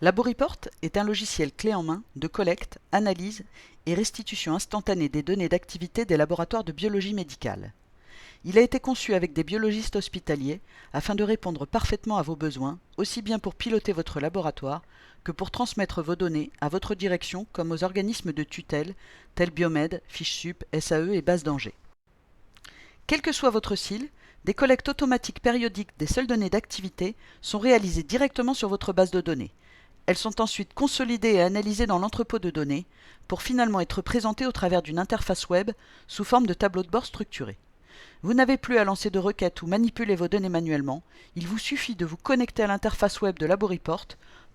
Laboriport est un logiciel clé en main de collecte, analyse et restitution instantanée des données d'activité des laboratoires de biologie médicale. Il a été conçu avec des biologistes hospitaliers afin de répondre parfaitement à vos besoins, aussi bien pour piloter votre laboratoire que pour transmettre vos données à votre direction comme aux organismes de tutelle tels Biomed, FicheSup, SAE et Base Danger. Quel que soit votre CIL, des collectes automatiques périodiques des seules données d'activité sont réalisées directement sur votre base de données. Elles sont ensuite consolidées et analysées dans l'entrepôt de données pour finalement être présentées au travers d'une interface web sous forme de tableau de bord structuré. Vous n'avez plus à lancer de requêtes ou manipuler vos données manuellement, il vous suffit de vous connecter à l'interface web de Laboriport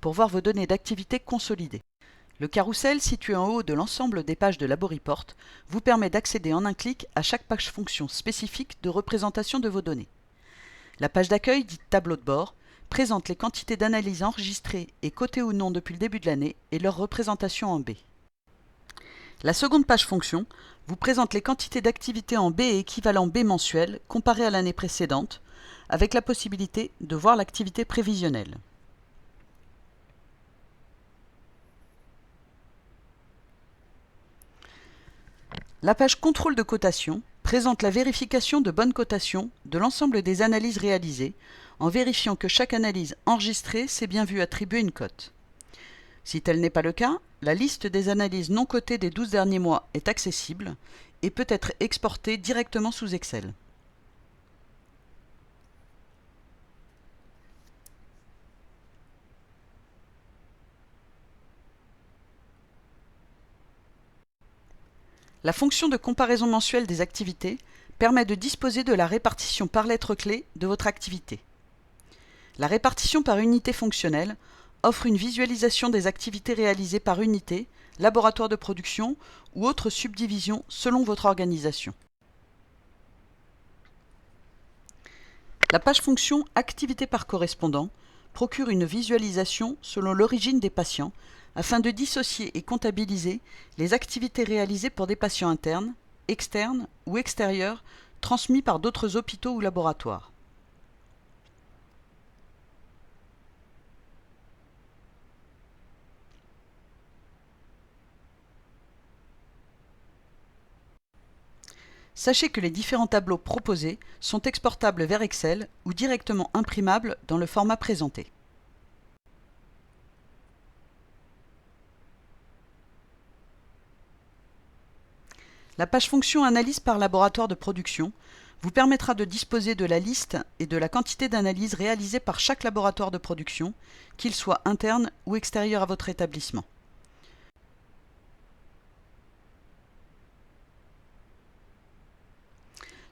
pour voir vos données d'activité consolidées. Le carrousel situé en haut de l'ensemble des pages de Laboriport vous permet d'accéder en un clic à chaque page fonction spécifique de représentation de vos données. La page d'accueil, dite tableau de bord, présente les quantités d'analyses enregistrées et cotées ou non depuis le début de l'année et leur représentation en B. La seconde page fonction vous présente les quantités d'activité en B et équivalent B mensuel comparées à l'année précédente, avec la possibilité de voir l'activité prévisionnelle. La page contrôle de cotation présente la vérification de bonne cotation de l'ensemble des analyses réalisées, en vérifiant que chaque analyse enregistrée s'est bien vue attribuer une cote. Si tel n'est pas le cas, la liste des analyses non cotées des 12 derniers mois est accessible et peut être exportée directement sous Excel. La fonction de comparaison mensuelle des activités permet de disposer de la répartition par lettre clé de votre activité. La répartition par unité fonctionnelle offre une visualisation des activités réalisées par unité, laboratoire de production ou autre subdivision selon votre organisation. La page fonction Activité par correspondant procure une visualisation selon l'origine des patients afin de dissocier et comptabiliser les activités réalisées pour des patients internes, externes ou extérieurs transmis par d'autres hôpitaux ou laboratoires. Sachez que les différents tableaux proposés sont exportables vers Excel ou directement imprimables dans le format présenté. La page fonction Analyse par laboratoire de production vous permettra de disposer de la liste et de la quantité d'analyses réalisées par chaque laboratoire de production, qu'il soit interne ou extérieur à votre établissement.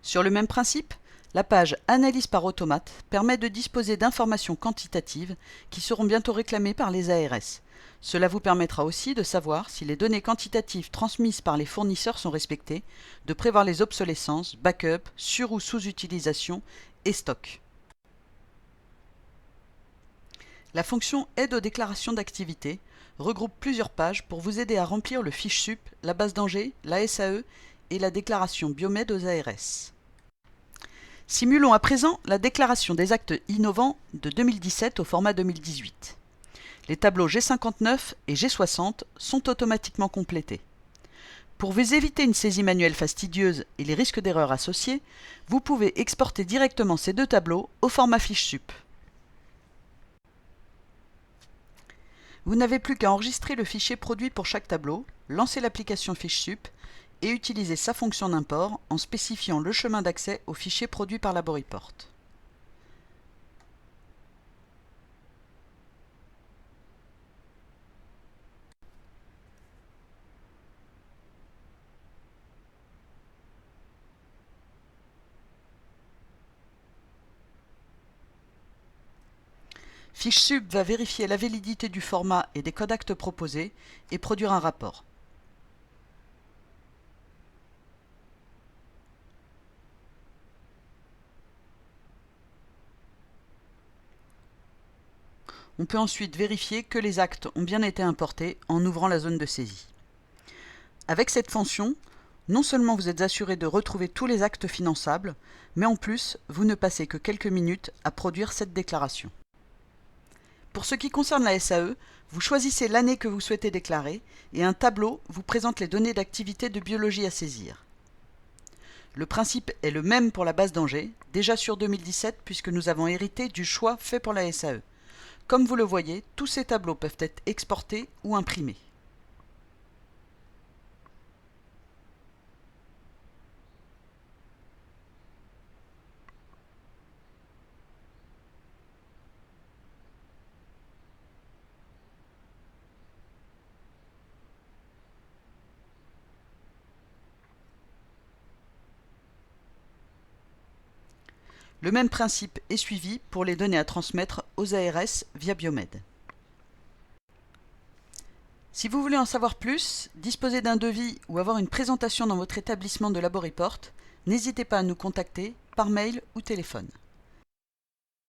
Sur le même principe, la page Analyse par automate permet de disposer d'informations quantitatives qui seront bientôt réclamées par les ARS. Cela vous permettra aussi de savoir si les données quantitatives transmises par les fournisseurs sont respectées, de prévoir les obsolescences, backup, sur- ou sous-utilisation et stock. La fonction Aide aux déclarations d'activité regroupe plusieurs pages pour vous aider à remplir le FicheSup, la base Danger, la SAE et la déclaration Biomed aux ARS. Simulons à présent la déclaration des actes innovants de 2017 au format 2018. Les tableaux G59 et G60 sont automatiquement complétés. Pour vous éviter une saisie manuelle fastidieuse et les risques d'erreur associés, vous pouvez exporter directement ces deux tableaux au format FicheSup. Vous n'avez plus qu'à enregistrer le fichier produit pour chaque tableau, lancer l'application FicheSup et utiliser sa fonction d'import en spécifiant le chemin d'accès au fichier produit par Laboriport. FicheSup va vérifier la validité du format et des codes actes proposés et produire un rapport. On peut ensuite vérifier que les actes ont bien été importés en ouvrant la zone de saisie. Avec cette fonction, non seulement vous êtes assuré de retrouver tous les actes finançables, mais en plus, vous ne passez que quelques minutes à produire cette déclaration. Pour ce qui concerne la SAE, vous choisissez l'année que vous souhaitez déclarer et un tableau vous présente les données d'activité de biologie à saisir. Le principe est le même pour la base d'Angers, déjà sur 2017 puisque nous avons hérité du choix fait pour la SAE. Comme vous le voyez, tous ces tableaux peuvent être exportés ou imprimés. Le même principe est suivi pour les données à transmettre aux ARS via Biomed. Si vous voulez en savoir plus, disposer d'un devis ou avoir une présentation dans votre établissement de LaboReport, n'hésitez pas à nous contacter par mail ou téléphone.